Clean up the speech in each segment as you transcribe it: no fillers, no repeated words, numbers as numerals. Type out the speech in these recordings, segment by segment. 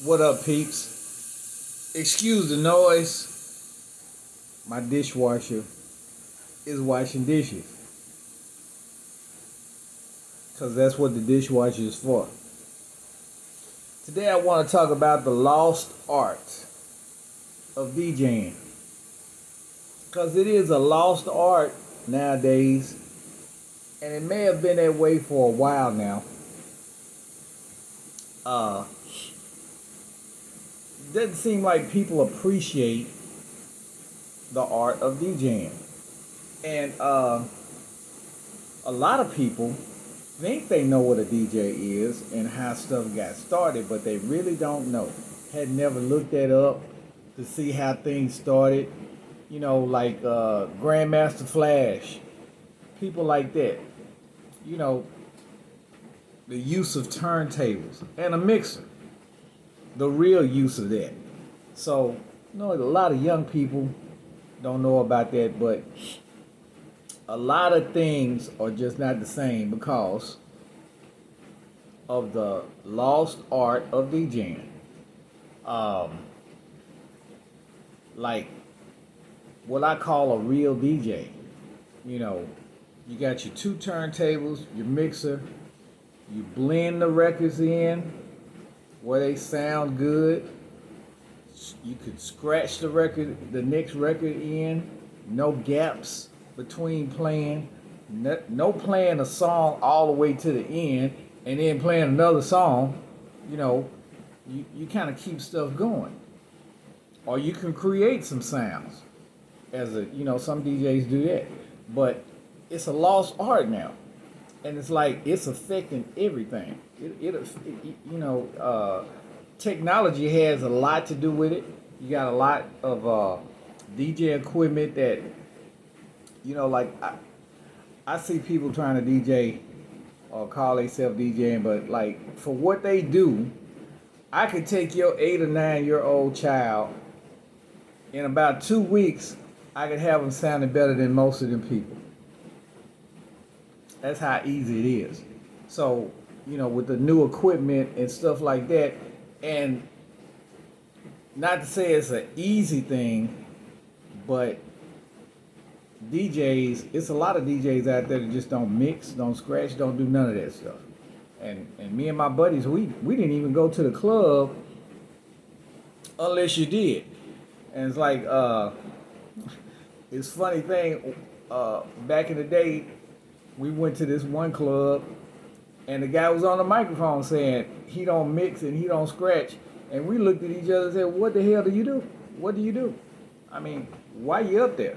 What up, peeps? Excuse the noise. My dishwasher is washing dishes. Because that's what the dishwasher is for. Today I want to talk about the lost art of DJing. Because it is a lost art nowadays. And it may have been that way for a while now. It doesn't seem like people appreciate the art of DJing. And a lot of people think they know what a DJ is and how stuff got started, but they really don't know. Had never looked that up to see how things started. You know, like Grandmaster Flash, people like that. You know, the use of turntables and a mixer, the real use of that. So, you know, a lot of young people don't know about that, but a lot of things are just not the same because of the lost art of DJing. Um, like what I call a real DJ. You know, you got your two turntables, your mixer, you blend the records in where they sound good. You could scratch the record, the next record in, no gaps between playing, no playing a song all the way to the end and then playing another song. You know, you kind of keep stuff going. Or you can create some sounds some DJs do that. But it's a lost art now. And it's like it's affecting everything. Technology has a lot to do with it. You got a lot of DJ equipment that, like I see people trying to DJ or call themselves DJing, but like for what they do, I could take your 8 or 9-year-old child in about 2 weeks. I could have them sounding better than most of them people. That's how easy it is. So, with the new equipment and stuff like that, and not to say it's an easy thing, but it's a lot of DJs out there that just don't mix, don't scratch, don't do none of that stuff. And me and my buddies, we didn't even go to the club unless you did. And it's like, it's a funny thing, back in the day, we went to this one club, and the guy was on the microphone saying he don't mix and he don't scratch. And we looked at each other and said, what the hell do you do? What do you do? I mean, why you up there?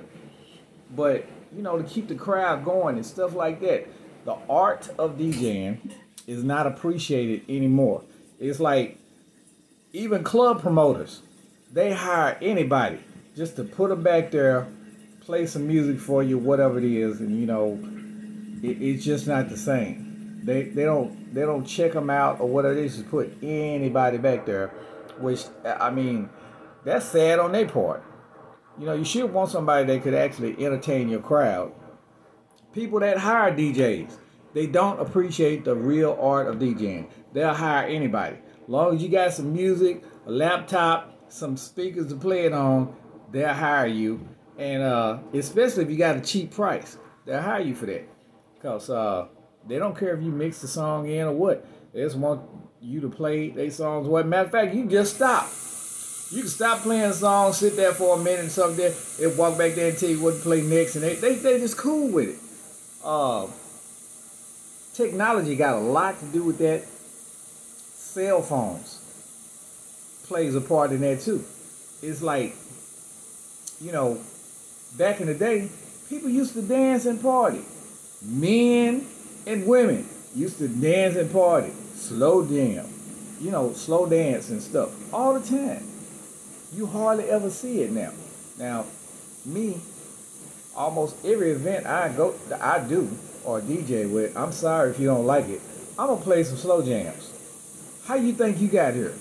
But, to keep the crowd going and stuff like that, the art of DJing is not appreciated anymore. It's like even club promoters, they hire anybody just to put them back there, play some music for you, whatever it is, and it's just not the same. They don't check them out or whatever. They just put anybody back there, which I mean, that's sad on their part. You should want somebody that could actually entertain your crowd. People that hire DJs, they don't appreciate the real art of DJing. They'll hire anybody. As long as you got some music, a laptop, some speakers to play it on, they'll hire you. And especially if you got a cheap price, they'll hire you for that. Because they don't care if you mix the song in or what. They just want you to play their songs. What matter of fact, you can just stop. You can stop playing a song, sit there for a minute or something. They'll walk back there and tell you what to play next. And they just cool with it. Technology got a lot to do with that. Cell phones plays a part in that too. It's like, back in the day, people used to dance and party. Men and women used to dance and party. Slow jam. Slow dance and stuff. All the time. You hardly ever see it now. Now, me, almost every event I do, or DJ with, I'm sorry if you don't like it, I'm going to play some slow jams. How you think you got here?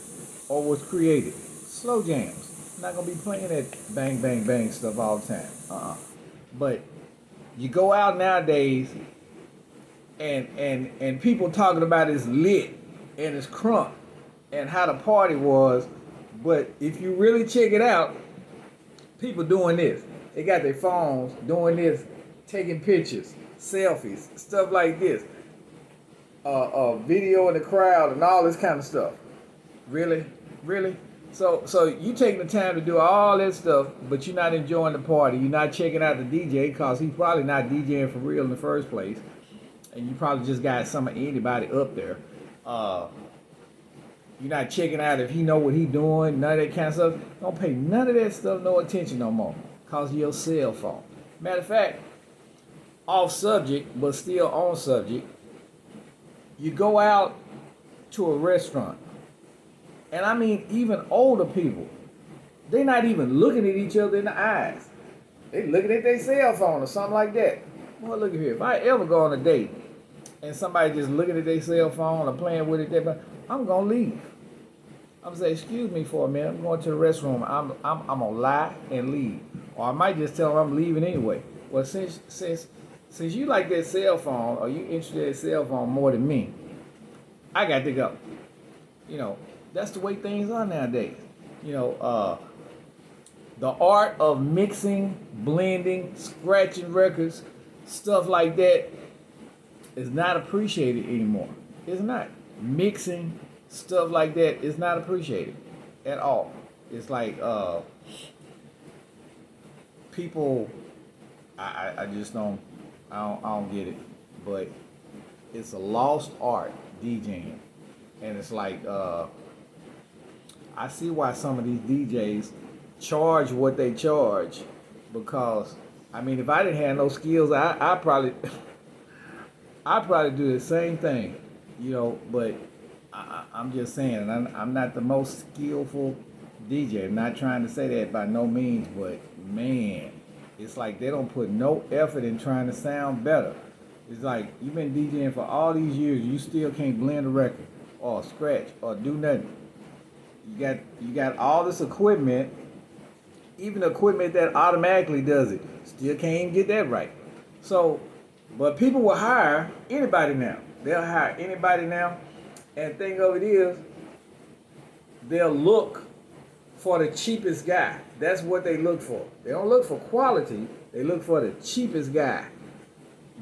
Or was created? Slow jams. I'm not going to be playing that bang, bang, bang stuff all the time. But you go out nowadays and people talking about it's lit and it's crunk. and how the party was. But if you really check it out, people doing this. They got their phones doing this, taking pictures, selfies, stuff like this. Video in the crowd and all this kind of stuff. Really? Really? So you taking the time to do all that stuff, but you're not enjoying the party. You're not checking out the DJ because he's probably not DJing for real in the first place. And you probably just got some of anybody up there. You're not checking out if he know what he doing, none of that kind of stuff. Don't pay none of that stuff no attention no more because of your cell phone. Matter of fact, off subject, but still on subject, you go out to a restaurant. And I mean, even older people, they're not even looking at each other in the eyes. They looking at their cell phone or something like that. Well, look at here. If I ever go on a date and somebody just looking at their cell phone or playing with it, I'm gonna leave. I'm gonna say, excuse me for a minute. I'm going to the restroom. I'm gonna lie and leave, or I might just tell them I'm leaving anyway. Well, since you like that cell phone, or you interested in that cell phone more than me, I got to go. You know, that's the way things are nowadays. You know, the art of mixing, blending, scratching records, stuff like that is not appreciated anymore. It's not. Mixing, stuff like that is not appreciated at all. It's like people, I just don't get it. But it's a lost art, DJing. And it's like, I see why some of these DJs charge what they charge, because I mean, if I didn't have no skills, I probably do the same thing, you know. But I'm just saying, I'm not the most skillful DJ. I'm not trying to say that by no means, but man, it's like they don't put no effort in trying to sound better. It's like you've been DJing for all these years, you still can't blend a record or scratch or do nothing. You got all this equipment, even equipment that automatically does it, still can't even get that right. So, but people will hire anybody now. They'll hire anybody now, and the thing of it is, they'll look for the cheapest guy. That's what they look for. They don't look for quality. They look for the cheapest guy.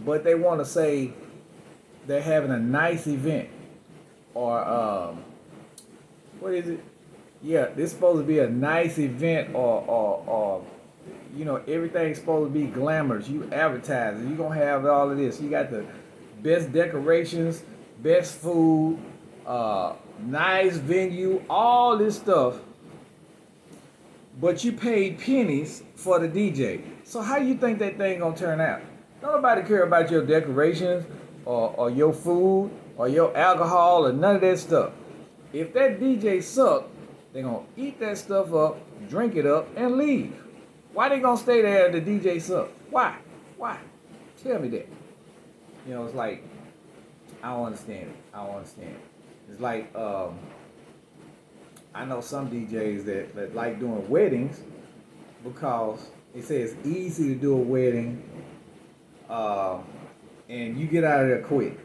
But they want to say they're having a nice event, or what is it? Yeah, this supposed to be a nice event, or you know, everything's supposed to be glamorous. You advertise it. You're going to have all of this. You got the best decorations, best food, nice venue, all this stuff. But you paid pennies for the DJ. So how you think that thing going to turn out? Don't nobody care about your decorations or your food or your alcohol or none of that stuff. If that DJ suck, they're going to eat that stuff up, drink it up, and leave. Why they going to stay there if the DJ suck? Why? Why? Tell me that. You know, it's like, I don't understand it. I don't understand it. It's like, I know some DJs that like doing weddings because they say it's easy to do a wedding and you get out of there quick.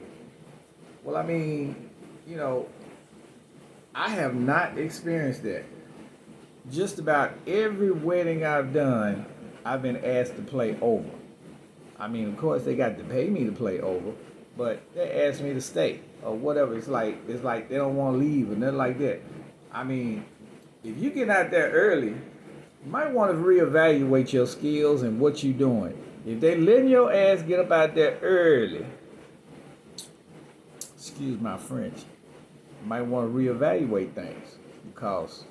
Well, I mean, you know, I have not experienced that. Just about every wedding I've done, I've been asked to play over. I mean, of course, they got to pay me to play over, but they asked me to stay or whatever. It's like they don't want to leave or nothing like that. I mean, if you get out there early, you might want to reevaluate your skills and what you're doing. If they letting your ass get up out there early, excuse my French, you might want to reevaluate things, because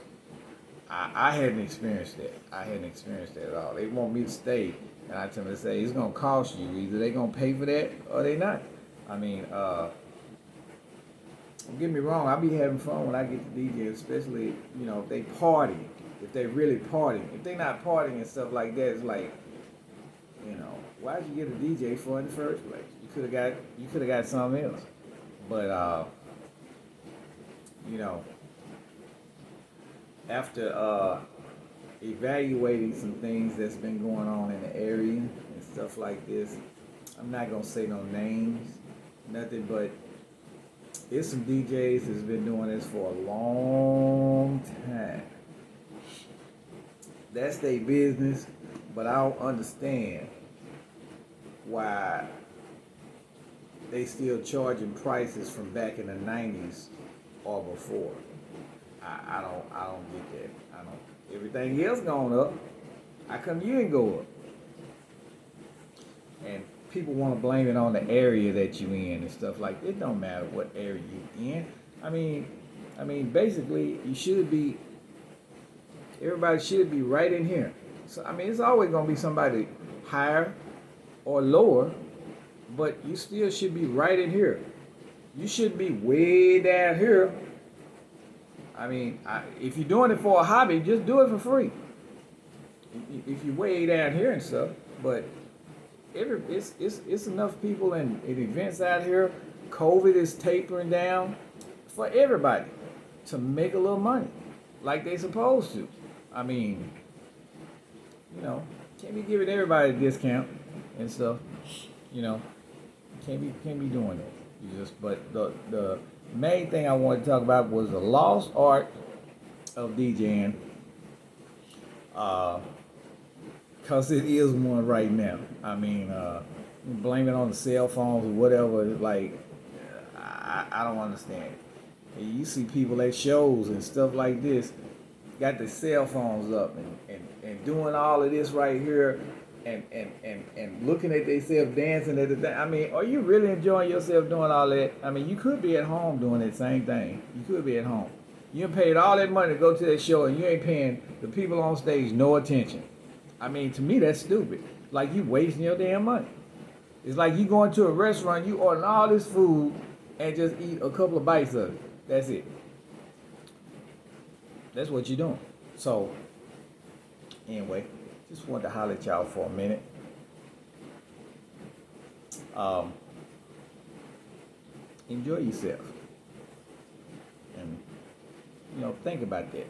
I hadn't experienced that. I hadn't experienced that at all. They want me to stay, and I tell them to say it's gonna cost you. Either they gonna pay for that or they not. I mean, don't get me wrong. I be having fun when I get to DJ, especially, you know, if they party, if they really partying. If they not partying and stuff like that, it's like, you know, why'd you get a DJ for in the first place? You could have got something else. But you know, after evaluating some things that's been going on in the area and stuff like this, I'm not gonna say no names, nothing, but It's some DJs that's been doing this for a long time. That's their business, but I don't understand why they still charging prices from back in the 90s or before. I don't get that. I don't. Everything else going up. How come you ain't go up? And people want to blame it on the area that you in and stuff like that. It don't matter what area you in. I mean, basically, you should be. Everybody should be right in here. So I mean, it's always gonna be somebody higher or lower, but you still should be right in here. You shouldn't be way down here. I mean, if you're doing it for a hobby, just do it for free. If you're way down here and stuff, but it's enough people and events out here. COVID is tapering down for everybody to make a little money, like they supposed to. I mean, can't be giving everybody a discount and stuff. Can't be doing that. But the main thing I wanted to talk about was the lost art of DJing. Cause it is one right now. I mean, blame it on the cell phones or whatever. Like, I don't understand. You see people at shows and stuff like this, got their cell phones up and doing all of this right here, and looking at themselves dancing at the thing. I mean, are you really enjoying yourself doing all that? I mean, you could be at home doing that same thing. You could be at home. You paid all that money to go to that show, and you ain't paying the people on stage no attention. I mean, to me, that's stupid. Like, you wasting your damn money. It's like you going to a restaurant, you ordering all this food, and just eat a couple of bites of it. That's it. That's what you're doing. So, anyway, just wanted to holler at y'all for a minute. Enjoy yourself. And, think about that.